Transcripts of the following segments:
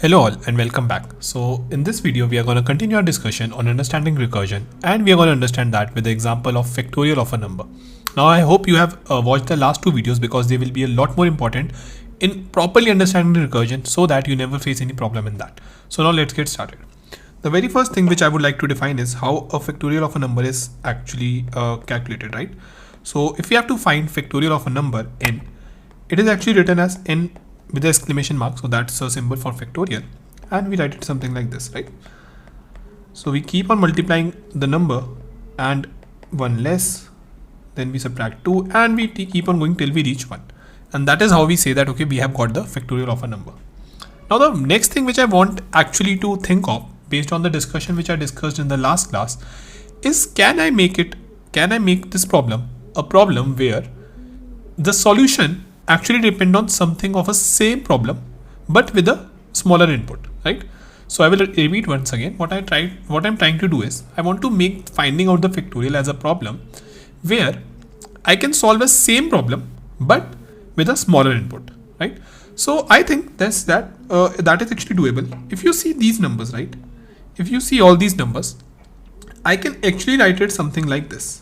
Hello all and welcome back. So in this video we are going to continue our discussion on understanding recursion, and we are going to understand that with the example of factorial of a number. Now I hope you have watched the last two videos because they will be a lot more important in properly understanding recursion so that you never face any problem in that. So now let's get started. The very first thing which I would like to define is how a factorial of a number is actually calculated, right? So if we have to find factorial of a number n, it is actually written as n with the exclamation mark, so that's a symbol for factorial, and we write it something like this, right? So we keep on multiplying the number and one less, then we subtract 2, and we keep on going till we reach 1, and that is how we say that okay, we have got the factorial of a number. Now the next thing which I want actually to think of based on the discussion which I discussed in the last class is, can I make this problem a problem where the solution actually depend on something of a same problem but with a smaller input, right? So I will repeat once again what I'm trying to do is, I want to make finding out the factorial as a problem where I can solve a same problem but with a smaller input, right? So I think that is actually doable. If you see these numbers, right? If you see all these numbers, I can actually write it something like this.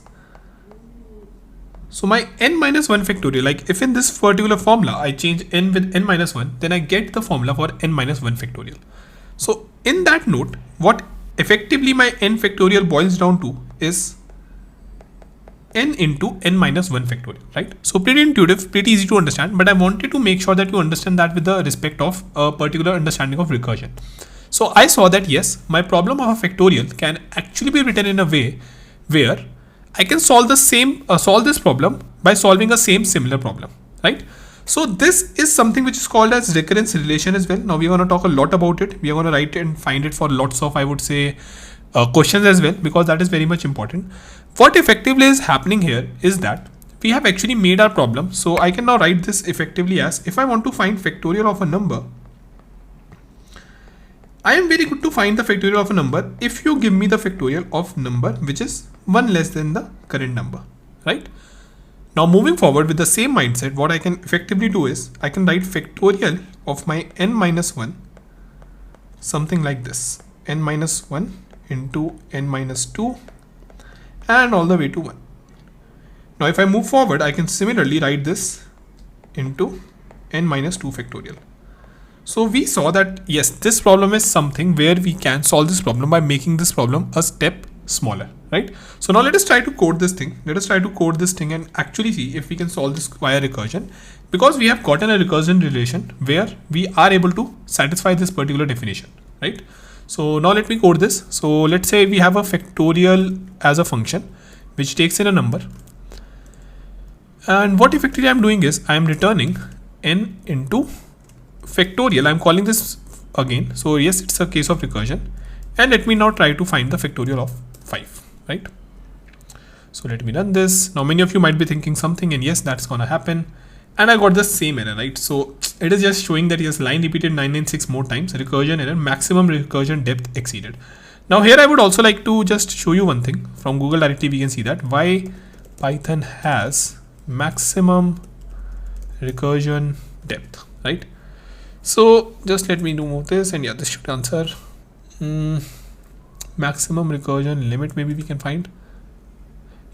So my n minus 1 factorial, like if in this particular formula I change n with n minus 1, then I get the formula for n minus 1 factorial. So in that note, what effectively my n factorial boils down to is n into n minus 1 factorial, right? So pretty intuitive, pretty easy to understand, but I wanted to make sure that you understand that with the respect of a particular understanding of recursion. So I saw that yes, my problem of a factorial can actually be written in a way where I can solve this problem by solving a similar problem, right? So this is something which is called as recurrence relation as well. Now we are going to talk a lot about it. We are going to write and find it for lots of, I would say, questions as well, because that is very much important. What effectively is happening here is that we have actually made our problem. So I can now write this effectively as, if I want to find factorial of a number, I am very good to find the factorial of a number if you give me the factorial of number which is 1 less than the current number, right? Now moving forward with the same mindset, what I can effectively do is, I can write factorial of my n minus 1 something like this, n minus 1 into n minus 2 and all the way to 1. Now if I move forward, I can similarly write this into n minus 2 factorial. So we saw that yes, this problem is something where we can solve this problem by making this problem a step smaller, right? So now let us try to code this thing. Let us try to code this thing and actually see if we can solve this via recursion, because we have gotten a recursion relation where we are able to satisfy this particular definition, right? So now let me code this. So let's say we have a factorial as a function which takes in a number, and what effectively I'm doing is I am returning n into factorial. I'm calling this again. So yes, it's a case of recursion, and let me now try to find the factorial of 5, right? So let me run this. Now many of you might be thinking something, and yes, that's gonna happen, and I got the same error, right? So it is just showing that yes, line repeated 996 more times, recursion error, maximum recursion depth exceeded. Now here I would also like to just show you one thing. From Google directly we can see that why Python has maximum recursion depth, right? So just let me remove this, and yeah, this should answer. Maximum recursion limit, maybe we can find.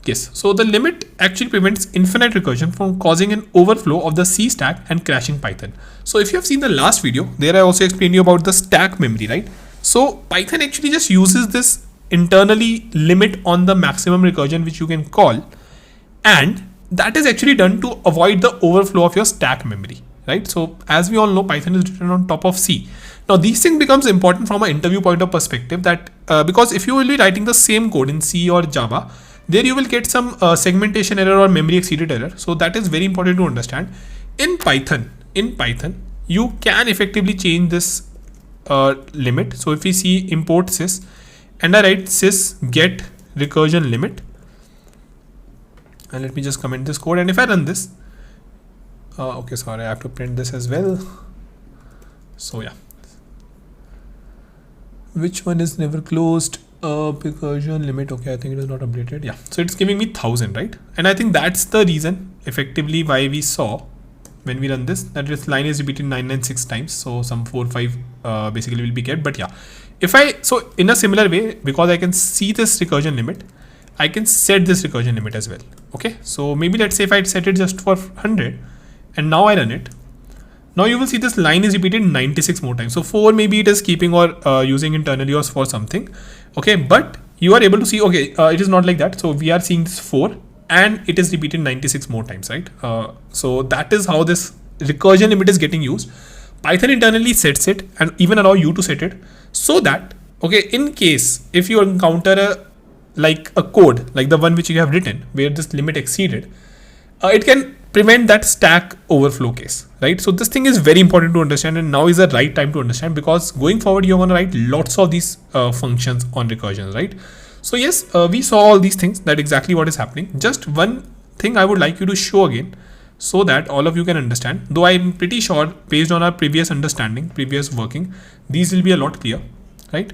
Yes, so the limit actually prevents infinite recursion from causing an overflow of the C stack and crashing Python. So if you have seen the last video, there I also explained you about the stack memory, right? So Python actually just uses this internally limit on the maximum recursion which you can call, and that is actually done to avoid the overflow of your stack memory, right? So as we all know, Python is written on top of C. Now these things becomes important from an interview point of perspective, that because if you will be writing the same code in C or Java, there you will get some segmentation error or memory exceeded error. So that is very important to understand. In Python, you can effectively change this limit. So if we see import sys, and I write sys get recursion limit, and let me just comment this code, and if I run this, okay, sorry, I have to print this as well. So yeah, which one is never closed? Recursion limit. Okay, I think it is not updated. Yeah, so it's giving me 1000, right? And I think that's the reason effectively why we saw when we run this line is repeated 996 times, so some 4 5 basically will be get. But yeah, if I, so in a similar way, because I can see this recursion limit, I can set this recursion limit as well. Okay, so maybe let's say if I set it just for 100 and now I run it, now you will see this line is repeated 96 more times. So 4 maybe it is keeping or using internally or for something. Okay, but you are able to see, okay, it is not like that. So we are seeing this 4 and it is repeated 96 more times, right? So that is how this recursion limit is getting used. Python internally sets it and even allow you to set it so that, okay, in case if you encounter a code like the one which you have written where this limit exceeded, it can prevent that stack overflow case, right? So this thing is very important to understand, and now is the right time to understand, because going forward you're going to write lots of these functions on recursions, right? So yes, we saw all these things, that exactly what is happening. Just one thing I would like you to show again so that all of you can understand, though I'm pretty sure based on our previous understanding, previous working, these will be a lot clear, right?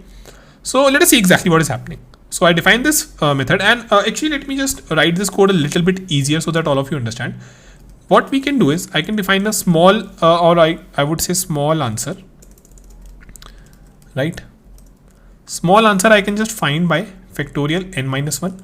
So let us see exactly what is happening. So I define this method, and actually let me just write this code a little bit easier so that all of you understand. What we can do is I can define a small or I would say small answer, right? Small answer I can just find by factorial n-1.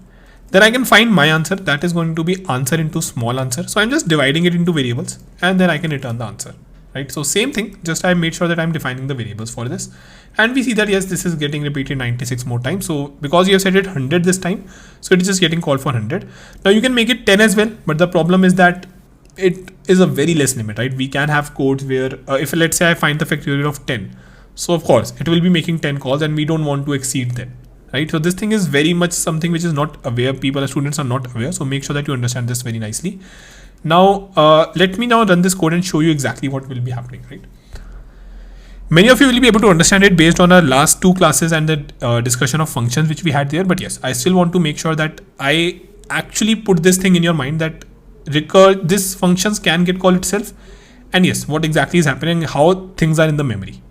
Then I can find my answer, that is going to be answer into small answer. So I'm just dividing it into variables and then I can return the answer, right? So same thing, just I made sure that I'm defining the variables for this. And we see that yes, this is getting repeated 96 more times. So because you have set it 100 this time, so it is just getting called for 100. Now you can make it 10 as well, but the problem is that it is a very less limit, right? We can have codes where if let's say I find the factorial of 10, so of course it will be making 10 calls and we don't want to exceed them, right? So this thing is very much something which is not aware, students are not aware. So make sure that you understand this very nicely. Now let me now run this code and show you exactly what will be happening, right? Many of you will be able to understand it based on our last 2 classes and the discussion of functions which we had there. But yes, I still want to make sure that I actually put this thing in your mind, that this functions can get called itself, and yes, what exactly is happening, how things are in the memory.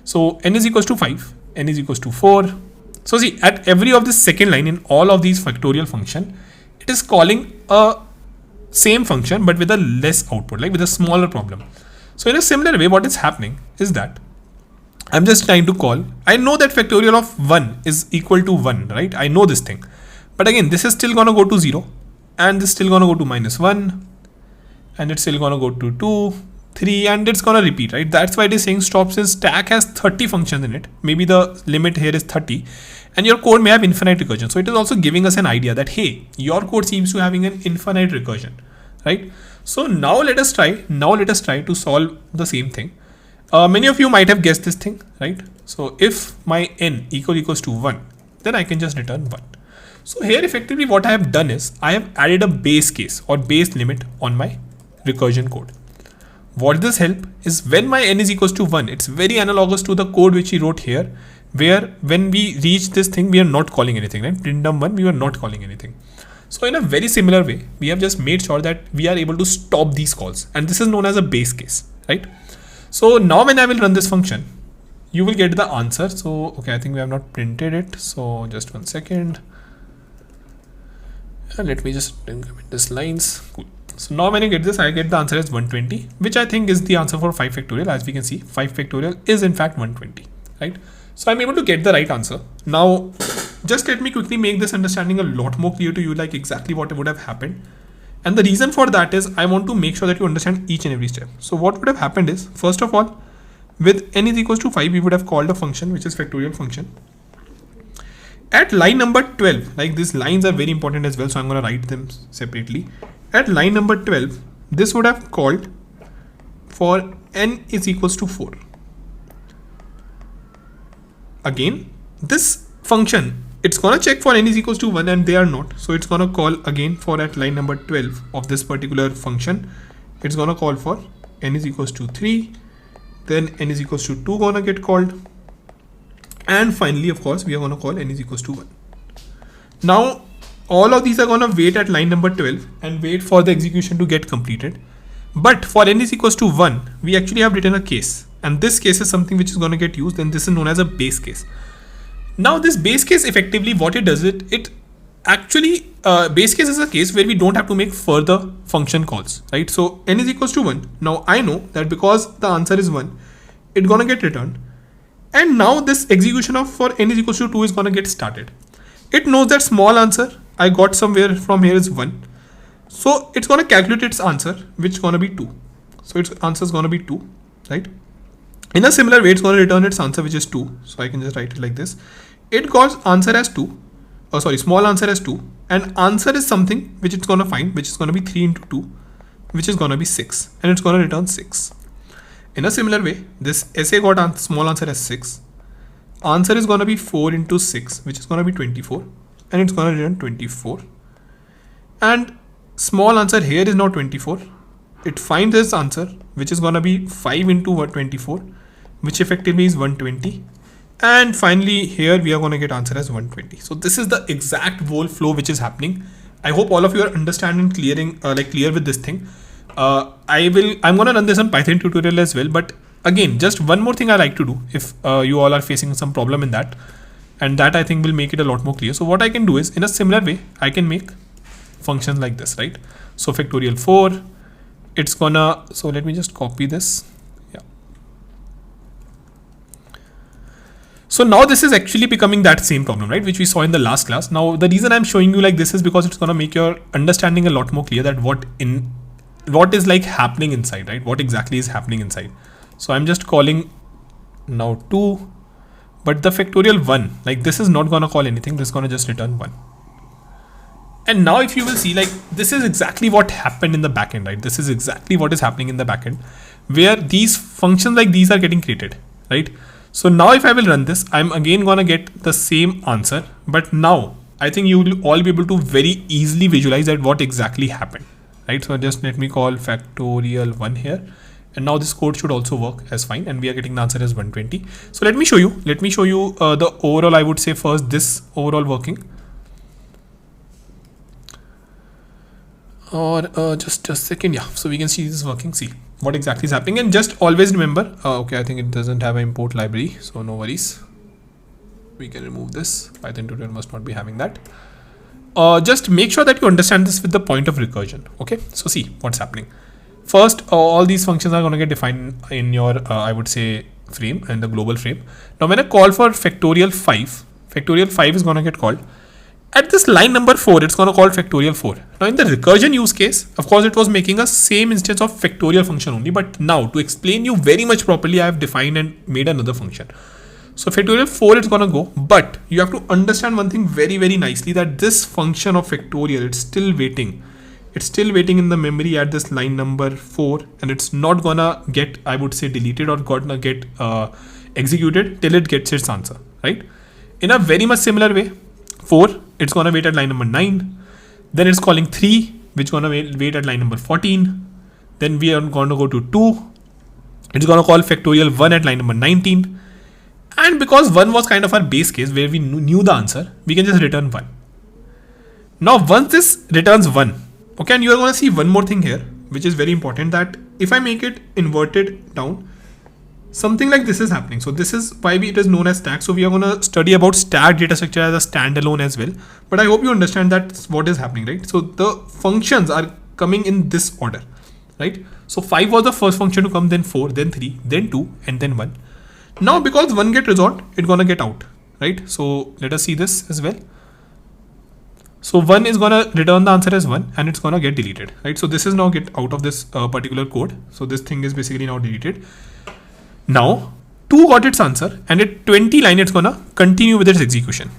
So n is equals to 5, n is equals to 4. So see, at every of this second line in all of these factorial function, it is calling a same function but with a less output, like with a smaller problem. So in a similar way, what is happening is that I'm just trying to call, I know that factorial of 1 is equal to 1, right? I know this thing, but again, this is still going to go to 0 and this is still going to go to -1 and it's still going to go to 2, 3, and it's going to repeat, right? That's why it is saying stop, since stack has 30 functions in it. Maybe the limit here is 30 and your code may have infinite recursion. So it is also giving us an idea that, hey, your code seems to having an infinite recursion, right? So now let us try to solve the same thing. Many of you might have guessed this thing, right? So if my n equals to 1, then I can just return 1. So here effectively what I have done is I have added a base case or base limit on my recursion code. What this help is when my n is equals to 1, it's very analogous to the code which we wrote here, where when we reach this thing, we are not calling anything, right? Printnum1, we were not calling anything. So in a very similar way, we have just made sure that we are able to stop these calls, and this is known as a base case, right? So now when I will run this function, you will get the answer. So, okay, I think we have not printed it. So just 1 second. And let me just increment this lines. Cool. So now when I get this, I get the answer as 120, which I think is the answer for 5 factorial. As we can see, 5 factorial is in fact 120, right? So I'm able to get the right answer. Now, just let me quickly make this understanding a lot more clear to you, like exactly what would have happened. And the reason for that is I want to make sure that you understand each and every step. So what would have happened is, first of all, with n is equals to 5, we would have called a function, which is factorial function. At line number 12, like these lines are very important as well, so I'm going to write them separately. At line number 12, this would have called for n is equals to 4. Again, this function, it's going to check for n is equals to 1 and they are not. So it's going to call again for at line number 12 of this particular function. It's going to call for n is equals to 3. Then n is equals to 2 going to get called. And finally, of course, we are going to call n is equals to 1. Now, all of these are going to wait at line number 12 and wait for the execution to get completed. But for n is equals to 1, we actually have written a case. And this case is something which is going to get used, and this is known as a base case. Now, this base case effectively what it does, it actually base case is a case where we don't have to make further function calls, right? So n is equals to 1. Now I know that because the answer is 1, it's gonna get returned. And now this execution of for n is equals to 2 is gonna get started. It knows that small answer I got somewhere from here is 1. So it's gonna calculate its answer, which is gonna be 2. So its answer is gonna be 2, right? In a similar way, it's gonna return its answer, which is 2. So I can just write it like this. It got answer as 2. Oh, sorry, small answer as 2. And answer is something which it's gonna find, which is gonna be 3 into 2, which is gonna be 6. And it's gonna return 6. In a similar way, this essay got small answer as 6. Answer is gonna be 4 into 6, which is gonna be 24. And it's gonna return 24. And small answer here is now 24. It finds this answer, which is gonna be 5 into 24, which effectively is 120. And finally here we are going to get answer as 120. So this is the exact whole flow which is happening. I hope all of you are understanding, clear with this thing. I'm going to run this on Python tutorial as well. But again, just one more thing I like to do if you all are facing some problem in that, and that I think will make it a lot more clear. So what I can do is in a similar way, I can make functions like this, right? So factorial 4, it's gonna, so let me just copy this. So now this is actually becoming that same problem, right, which we saw in the last class. Now the reason I'm showing you like this is because it's going to make your understanding a lot more clear that what is like happening inside, right? What exactly is happening inside. So I'm just calling now 2, but the factorial 1, like this is not going to call anything. This is going to just return 1. And now if you will see, like this is exactly what happened in the backend, right? This is exactly what is happening in the backend where these functions like these are getting created, right? So now if I will run this, I'm again gonna get the same answer, but now I think you will all be able to very easily visualize that what exactly happened, right? So just let me call factorial 1 here, and now this code should also work as fine, and we are getting the answer as 120. So let me show you the overall, I would say first this overall working, or just a second. Yeah, so we can see this working. See what exactly is happening, and just always remember, okay, I think it doesn't have an import library, so no worries, we can remove this. Python tutorial must not be having that. Just make sure that you understand this with the point of recursion. Okay, so see what's happening. First, all these functions are going to get defined in your I would say frame, and the global frame. Now when I call for factorial 5 is going to get called. At this line number 4, it's going to call factorial 4. Now in the recursion use case, of course, it was making a same instance of factorial function only. But now to explain you very much properly, I have defined and made another function. So factorial 4, it's going to go. But you have to understand one thing very, very nicely, that this function of factorial, it's still waiting. It's still waiting in the memory at this line number 4. And it's not going to get, I would say, deleted or gonna get executed till it gets its answer, right? In a very much similar way, 4, it's going to wait at line number 9. Then it's calling 3, which is going to wait at line number 14. Then we are going to go to 2. It's going to call factorial 1 at line number 19. And because 1 was kind of our base case where we knew the answer, we can just return 1. Now once this returns 1, okay, and you are going to see one more thing here, which is very important, that if I make it inverted down, something like this is happening. So this is why it is known as stack. So we are going to study about stack data structure as a standalone as well. But I hope you understand that's what is happening, right? So the functions are coming in this order, right? So 5 was the first function to come, then 4, then 3, then 2, and then 1. Now because 1 get resolved, it's going to get out, right? So let us see this as well. So 1 is going to return the answer as 1, and it's going to get deleted, right? So this is now get out of this particular code. So this thing is basically now deleted. Now 2 got its answer, and at 20 line it's gonna continue with its execution,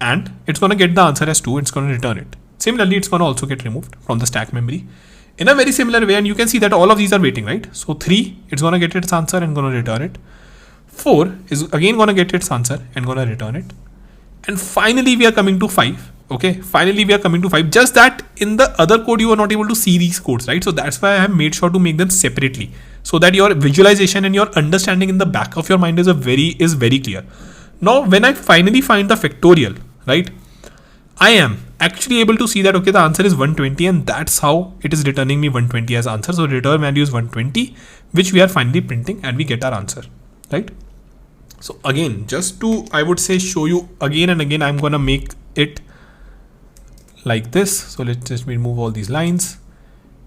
and it's gonna get the answer as 2. It's gonna return it. Similarly, it's gonna also get removed from the stack memory in a very similar way, and you can see that all of these are waiting, right? So 3, it's gonna get its answer and gonna return it. 4 is again gonna get its answer and gonna return it. And finally we are coming to 5. Okay, finally we are coming to 5. Just that in the other code you are not able to see these codes, right? So that's why I have made sure to make them separately, so that your visualization and your understanding in the back of your mind is very clear. Now when I finally find the factorial, right, I am actually able to see that, okay, the answer is 120, and that's how it is returning me 120 as answer. So return value is 120, which we are finally printing, and we get our answer, right? So again, just to, I would say, show you again and again, I'm gonna make it like this. So let's just remove all these lines.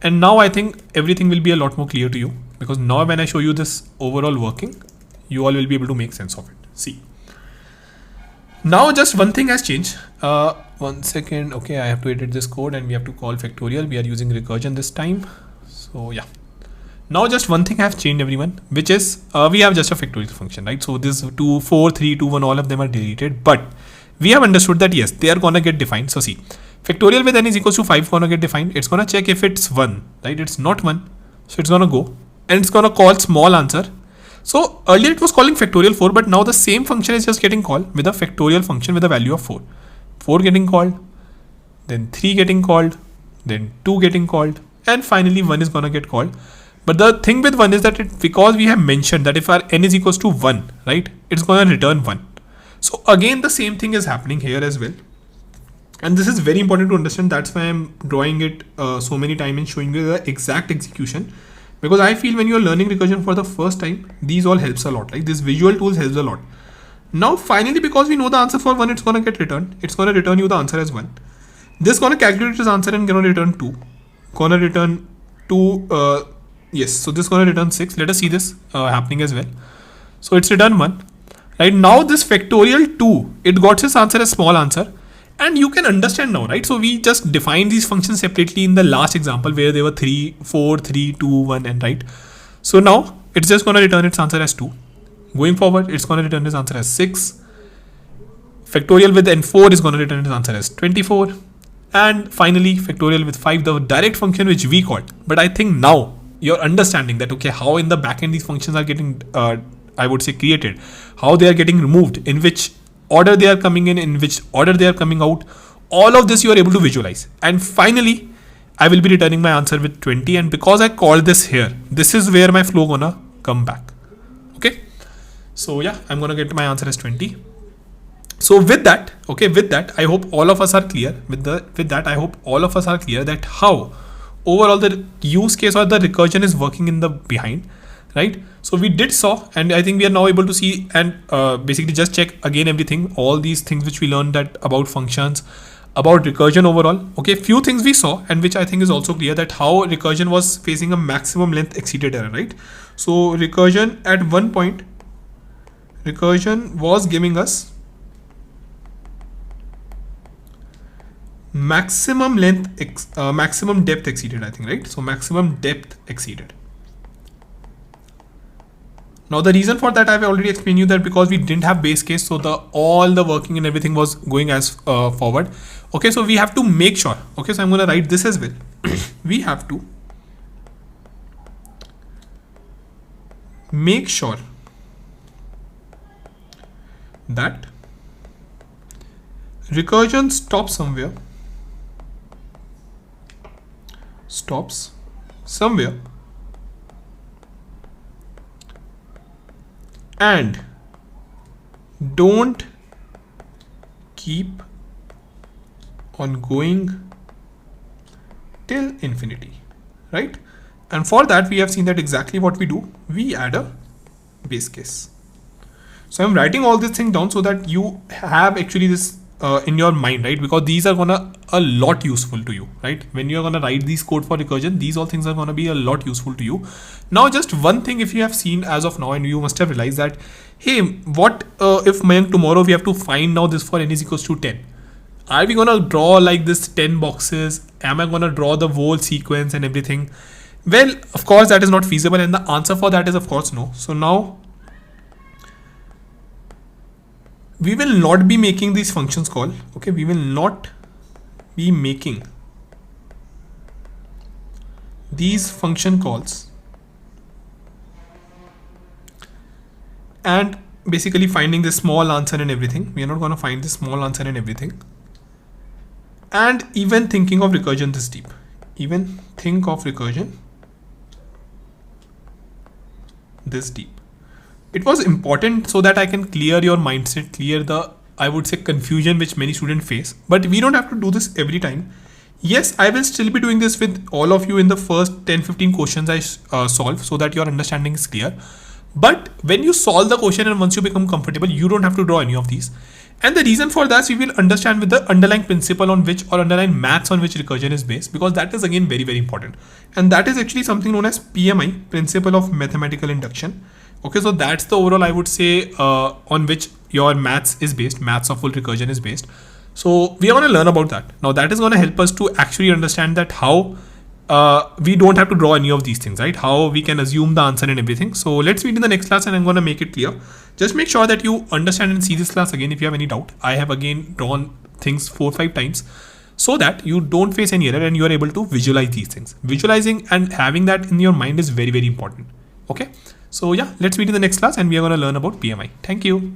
And now I think everything will be a lot more clear to you, because now when I show you this overall working, you all will be able to make sense of it. See, now just one thing has changed. 1 second. Okay, I have to edit this code and we have to call Factorial. We are using recursion this time. So yeah, now just one thing has changed, everyone, which is we have just a factorial function, right? So this 2, 4, 3, 2, 1, all of them are deleted, but we have understood that yes, they are gonna get defined. So see, factorial with n is equals to 5 gonna get defined. It's gonna check if it's 1, right? It's not 1, so it's gonna go and it's gonna call small answer. So earlier it was calling factorial 4, but now the same function is just getting called with a factorial function with a value of 4. 4 getting called, then 3 getting called, then 2 getting called, and finally 1 is gonna get called. But the thing with 1 is that because we have mentioned that if our n is equals to 1, right, it's gonna return 1. So again, the same thing is happening here as well. And this is very important to understand. That's why I'm drawing it so many times and showing you the exact execution. Because I feel when you're learning recursion for the first time, these all helps a lot. Like this visual tools helps a lot. Now finally, because we know the answer for 1, it's gonna get returned. It's gonna return you the answer as 1. This gonna calculate this answer and gonna return 2. Gonna return 2. Yes, so this gonna return 6. Let us see this happening as well. So it's return 1. Right now this factorial 2, it got its answer as small answer. And you can understand now, right? So we just defined these functions separately in the last example where they were 3, 4, 3, 2, 1 and right. So now it's just gonna return its answer as 2. Going forward, it's gonna return its answer as 6. Factorial with n4 is gonna return its answer as 24. And finally factorial with 5, the direct function which we called. But I think now you're understanding that, okay, how in the backend these functions are getting I would say created, how they are getting removed, in which order they are coming in which order they are coming out. All of this you are able to visualize. And finally, I will be returning my answer with 20. And because I called this here, this is where my flow gonna come back. Okay. So yeah, I'm gonna get my answer as 20. So with that, okay, with that, I hope all of us are clear. With that, I hope all of us are clear that how overall the use case or the recursion is working in the behind. Right, so we did saw, and I think we are now able to see and basically just check again everything, all these things which we learned that about functions, about recursion overall. Okay, few things we saw and which I think is also clear, that how recursion was facing a maximum length exceeded error, right? So recursion at one point, recursion was giving us maximum length, maximum depth exceeded, I think, right? So maximum depth exceeded. Now the reason for that I've already explained you, that because we didn't have base case, so all the working and everything was going as forward. Okay, so we have to make sure. Okay, so I'm going to write this as well. We have to make sure that recursion stops somewhere. And don't keep on going till infinity, right? And for that we have seen that exactly what we do, we add a base case. So I'm writing all this thing down so that you have actually this in your mind, right? Because these are gonna a lot useful to you, right? When you're gonna write these code for recursion, these all things are gonna be a lot useful to you. Now just one thing, if you have seen as of now, and you must have realized that, hey, what if tomorrow we have to find now this for n is equals to 10? Are we gonna draw like this 10 boxes? Am I gonna draw the whole sequence and everything? Well, of course that is not feasible, and the answer for that is of course no. So now we will not be making these functions call. Okay, we will not be making these function calls and basically finding the small answer and everything. We are not going to find the small answer and everything. And even thinking of recursion this deep. Even think of recursion this deep. It was important so that I can clear your mindset, clear the, I would say, confusion which many students face. But we don't have to do this every time. Yes, I will still be doing this with all of you in the first 10-15 questions I solve, so that your understanding is clear. But when you solve the question and once you become comfortable, you don't have to draw any of these. And the reason for that, we will understand with the underlying principle on which, or underlying maths on which recursion is based, because that is again very, very important. And that is actually something known as PMI, principle of mathematical induction. Okay, so that's the overall, I would say, on which your maths is based, maths of full recursion is based. So we are going to learn about that. Now that is going to help us to actually understand that how we don't have to draw any of these things, right? How we can assume the answer and everything. So let's meet in the next class and I'm going to make it clear. Just make sure that you understand and see this class again if you have any doubt. I have again drawn things 4-5 times so that you don't face any error and you are able to visualize these things. Visualizing and having that in your mind is very, very important. Okay. So yeah, let's meet in the next class and we are going to learn about PMI. Thank you.